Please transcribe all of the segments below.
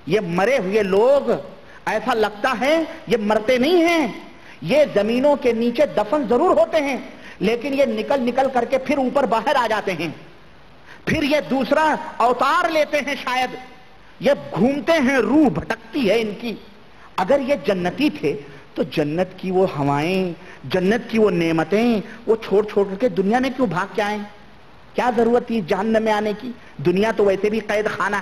یہ مرے ہوئے لوگ ایسا لگتا ہے یہ مرتے نہیں ہیں، یہ زمینوں کے نیچے دفن ضرور ہوتے ہیں لیکن یہ نکل نکل کر کے پھر اوپر باہر آ جاتے ہیں، پھر یہ دوسرا اوتار لیتے ہیں، شاید یہ گھومتے ہیں، روح بھٹکتی ہے ان کی۔ اگر یہ جنتی تھے تو جنت کی وہ ہوائیں، جنت کی وہ نعمتیں وہ چھوڑ چھوڑ کر کے دنیا میں کیوں بھاگ کے آئیں؟ کیا ضرورت تھی جہنم میں آنے کی؟ دنیا تو ویسے بھی قید خانہ۔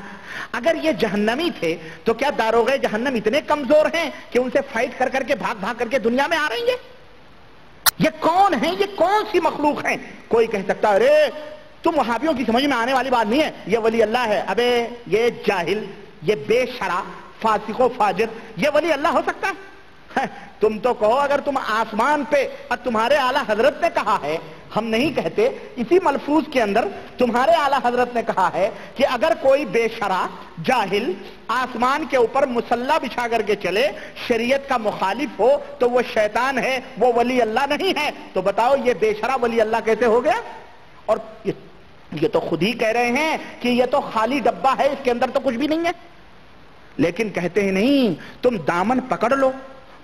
اگر یہ جہنمی تھے تو کیا داروغے جہنم اتنے کمزور ہیں کہ ان سے فائٹ کر کر کے بھاگ بھاگ کر کے دنیا میں آ رہی ہیں؟ یہ کون ہیں؟ یہ کون سی مخلوق ہیں؟ کوئی کہہ سکتا ارے تم وہابیوں کی سمجھ میں آنے والی بات نہیں ہے، یہ ولی اللہ ہے۔ ابے یہ جاہل، یہ بے شرع، فاسق و فاجر، یہ ولی اللہ ہو سکتا ہے؟ تم تو کہو اگر تم آسمان پہ، اور تمہارے اعلیٰ حضرت نے کہا ہے، ہم نہیں کہتے، اسی ملفوظ کے اندر تمہارے اعلیٰ حضرت نے کہا ہے کہ اگر کوئی بے شرع جاہل آسمان کے اوپر مسلح بچھا کر کے چلے، شریعت کا مخالف ہو تو وہ شیطان ہے، وہ ولی اللہ نہیں ہے۔ تو بتاؤ یہ بے شرع ولی اللہ کیسے ہو گیا؟ اور یہ تو خود ہی کہہ رہے ہیں کہ یہ تو خالی ڈبہ ہے، اس کے اندر تو کچھ بھی نہیں ہے، لیکن کہتے ہیں نہیں، تم دامن پکڑ لو،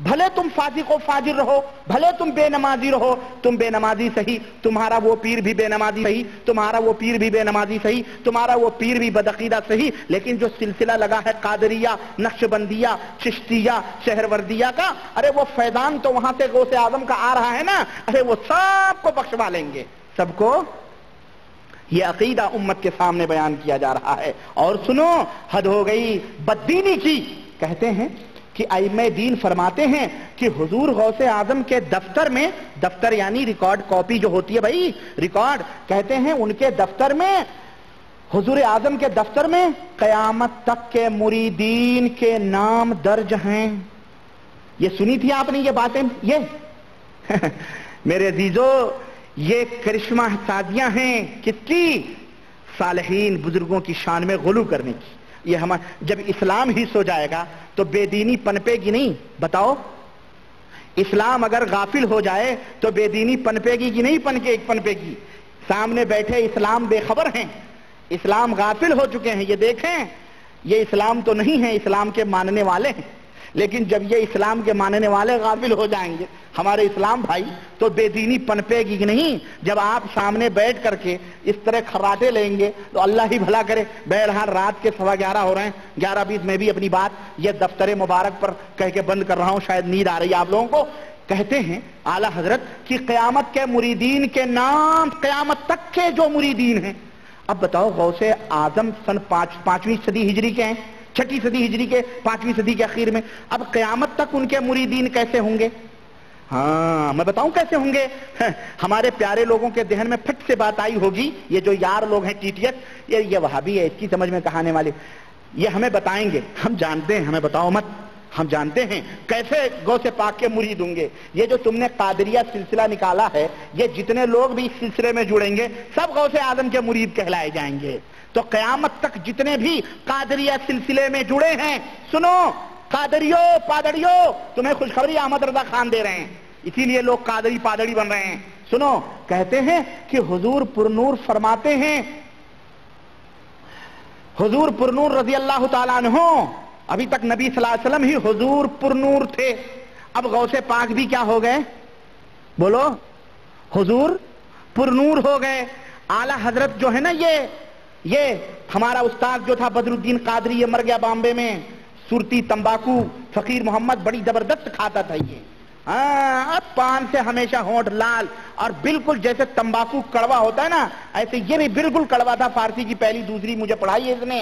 بھلے تم فاسق و فاجر رہو، بھلے تم بے نمازی رہو، تم بے نمازی صحیح، تمہارا وہ پیر بھی بے نمازی صحیح، تمہارا وہ پیر بھی بے نمازی صحیح، تمہارا وہ پیر بھی بدعقیدہ صحیح، لیکن جو سلسلہ لگا ہے قادریہ، نقشبندیہ، چشتیہ، شہروردیہ کا، ارے وہ فیضان تو وہاں سے غوث اعظم کا آ رہا ہے نا، ارے وہ سب کو بخشوا لیں گے، سب کو۔ یہ عقیدہ امت کے سامنے بیان کیا جا رہا ہے۔ اور سنو، حد ہو گئی بددینی کی۔ کہتے ہیں کہ ائمہ دین فرماتے ہیں کہ حضور غوث اعظم کے دفتر میں، دفتر یعنی ریکارڈ کاپی جو ہوتی ہے بھائی، ریکارڈ، کہتے ہیں ان کے دفتر میں، حضور اعظم کے دفتر میں قیامت تک کے مریدین کے نام درج ہیں۔ یہ سنی تھی آپ نے یہ باتیں؟ یہ میرے عزیزو، یہ کرشمہ سازیاں ہیں کس کی؟ صالحین بزرگوں کی شان میں غلو کرنے کی۔ یہ جب اسلام ہی سو جائے گا تو بے دینی پنپے گی نہیں؟ بتاؤ، اسلام اگر غافل ہو جائے تو بے دینی پنپے گی کہ نہیں پنپے گی؟ سامنے بیٹھے اسلام بے خبر ہیں، اسلام غافل ہو چکے ہیں، یہ دیکھیں، یہ اسلام تو نہیں ہے، اسلام کے ماننے والے ہیں، لیکن جب یہ اسلام کے ماننے والے غافل ہو جائیں گے ہمارے اسلام بھائی تو بے دینی پنپے گی کہ نہیں؟ جب آپ سامنے بیٹھ کر کے اس طرح کھراٹے لیں گے تو اللہ ہی بھلا کرے۔ بہرحال رات کے 11:15 ہو رہے ہیں، 11:20 میں بھی اپنی بات یہ دفتر مبارک پر کہہ کے بند کر رہا ہوں، شاید نیند آ رہی ہے آپ لوگوں کو۔ کہتے ہیں اعلیٰ حضرت کہ قیامت کے مریدین کے نام، قیامت تک کے جو مریدین ہیں۔ اب بتاؤ، غوث اعظم سن 5ویں صدی ہجری کے ہیں، 6ٹھی صدی ہجری کے 5ویں صدی کے اخیر میں، اب قیامت تک ان کے مریدین کیسے ہوں گے؟ ہاں میں بتاؤں کیسے ہوں گے؟ ہمارے پیارے لوگوں کے ذہن میں پھٹ سے بات آئی ہوگی، یہ جو یار لوگ ہیں ٹی ٹی ایس، یہ وہابی ہے، اس کی سمجھ میں کہانے والے، یہ ہمیں بتائیں گے، ہم جانتے ہیں، ہمیں بتاؤ مت، ہم جانتے ہیں کیسے غوث پاک کے مرید ہوں گے۔ یہ جو تم نے قادریہ سلسلہ نکالا ہے، یہ جتنے لوگ بھی اس سلسلے میں جڑیں گے سب غوث اعظم کے مرید کہلائے جائیں گے۔ تو قیامت تک جتنے بھی قادریہ سلسلے میں جڑے ہیں، سنو قادریوں پادڑیوں، تمہیں خوشخبری احمد رضا خان دے رہے ہیں، اسی لیے لوگ قادری پادڑی بن رہے ہیں۔ سنو، کہتے ہیں کہ حضور پرنور فرماتے ہیں، حضور پرنور رضی اللہ تعالیٰ عنہ، ابھی تک نبی صلی اللہ علیہ وسلم ہی حضور پرنور تھے، اب غوث پاک بھی کیا ہو گئے؟ بولو، حضور پرنور ہو گئے۔ اعلیٰ حضرت جو ہے نا، یہ ہمارا استاد جو تھا بدر الدین قادری، یہ مر گیا بامبے میں، سرتی تمباکو، فقیر محمد بڑی زبردست کھاتا تھا یہ، ہاں، پان سے ہمیشہ ہونٹ لال، اور بالکل جیسے تمباکو کڑوا ہوتا ہے نا، ایسے یہ بھی بالکل کڑوا تھا۔ فارسی کی پہلی دوسری مجھے پڑھائی ہے اس نے،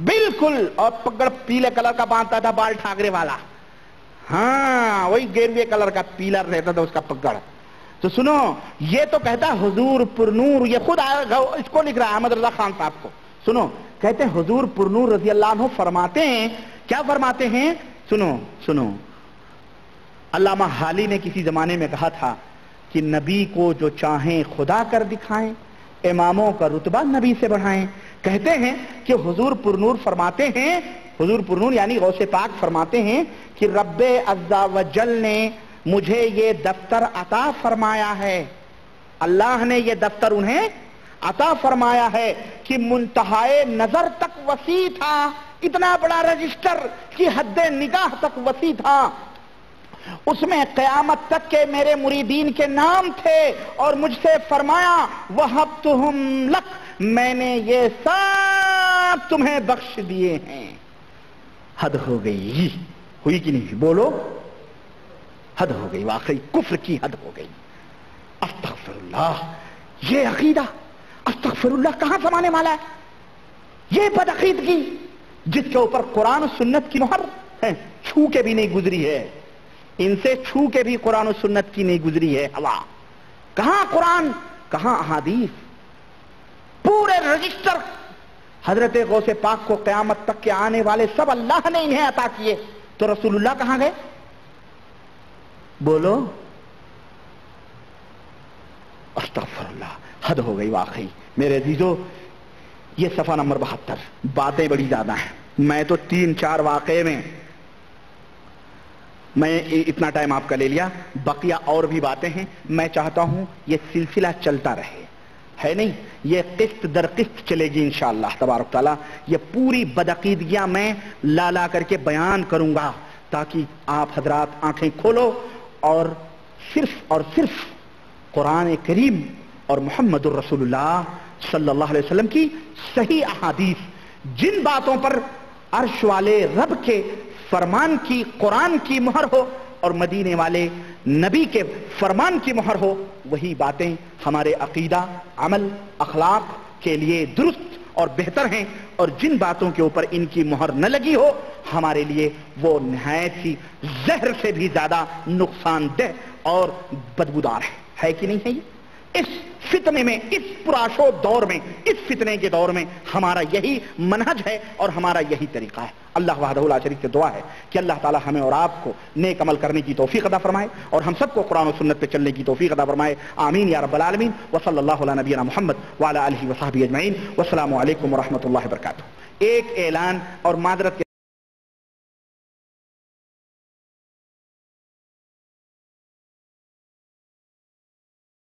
بالکل، اور پگڑ پیلے کلر کا باندھتا تھا، بال ٹھاکرے والا، ہاں وہی گیروے کلر کا پیلا رہتا تھا اس کا پگڑ۔ تو سنو، یہ تو کہتا ہے حضور پرنور، یہ خود اس کو لکھ رہا ہے احمد رضا خان صاحب کو۔ سنو، کہتے ہیں حضور پرنور رضی اللہ عنہ فرماتے ہیں، کیا فرماتے ہیں؟ سنو، علامہ حالی نے کسی زمانے میں کہا تھا کہ نبی کو جو چاہیں خدا کر دکھائیں، اماموں کا رتبہ نبی سے بڑھائیں۔ کہتے ہیں کہ حضور پرنور فرماتے ہیں، حضور پرنور یعنی غوث پاک فرماتے ہیں کہ رب عز و جل نے مجھے یہ دفتر عطا فرمایا ہے، اللہ نے یہ دفتر انہیں عطا فرمایا ہے کہ منتہائے نظر تک وسیع تھا، اتنا بڑا رجسٹر کی حد نگاہ تک وسیع تھا، اس میں قیامت تک کے میرے مریدین کے نام تھے، اور مجھ سے فرمایا وَهَبْتُهُمْ لَكَ، میں نے یہ سب تمہیں بخش دیے ہیں۔ حد ہو گئی، ہوئی کہ نہیں؟ بولو، حد ہو گئی، واقعی کفر کی حد ہو گئی۔ استغفر اللہ، یہ عقیدہ استغفر اللہ کہاں سمانے والا ہے؟ یہ بدعقیدگی جس کے اوپر قرآن و سنت کی مہر ہے، چھو کے بھی نہیں گزری ہے، ان سے چھو کے بھی قرآن و سنت کی نہیں گزری ہے ہوا۔ کہاں قرآن، کہاں احادیث؟ پورے رجسٹر حضرت غوث پاک کو قیامت تک کے آنے والے سب اللہ نے انہیں عطا کیے، تو رسول اللہ کہاں گئے؟ بولو، استغفر اللہ، حد ہو گئی واقعی۔ میرے عزیزو، یہ صفحہ نمبر 72، باتیں بڑی زیادہ ہیں، میں تو 3-4 واقعے میں اتنا ٹائم آپ کا لے لیا، بقیہ اور بھی باتیں ہیں، میں چاہتا ہوں یہ سلسلہ چلتا رہے، ہے نہیں؟ یہ قسط در قسط چلے گی انشاءاللہ تبارک تعالیٰ۔ یہ پوری بدعقیدگیاں میں لا کر کے بیان کروں گا، تاکہ آپ حضرات آنکھیں کھولو اور صرف قرآن کریم اور محمد الرسول اللہ صلی اللہ علیہ وسلم کی صحیح احادیث، جن باتوں پر عرش والے رب کے فرمان کی، قرآن کی مہر ہو اور مدینے والے نبی کے فرمان کی مہر ہو، وہی باتیں ہمارے عقیدہ، عمل، اخلاق کے لیے درست اور بہتر ہیں، اور جن باتوں کے اوپر ان کی مہر نہ لگی ہو ہمارے لیے وہ نہایت ہی زہر سے بھی زیادہ نقصان دہ اور بدبودار ہے کہ نہیں ہے؟ یہ اس فتنے میں، اس پرآشو دور میں، اس فتنے کے دور میں ہمارا یہی منہج ہے اور ہمارا یہی طریقہ ہے۔ اللہ وحدہ لا شریک سے دعا ہے کہ اللہ تعالی ہمیں اور آپ کو نیک عمل کرنے کی توفیق عطا فرمائے، اور ہم سب کو قرآن و سنت پہ چلنے کی توفیق عطا فرمائے، آمین یا رب العالمین۔ وصلی اللہ علی نبینا محمد وعلی آلہ وصحبہ اجمعین، والسلام علیکم ورحمۃ اللہ وبرکاتہ۔ ایک اعلان اور معذرت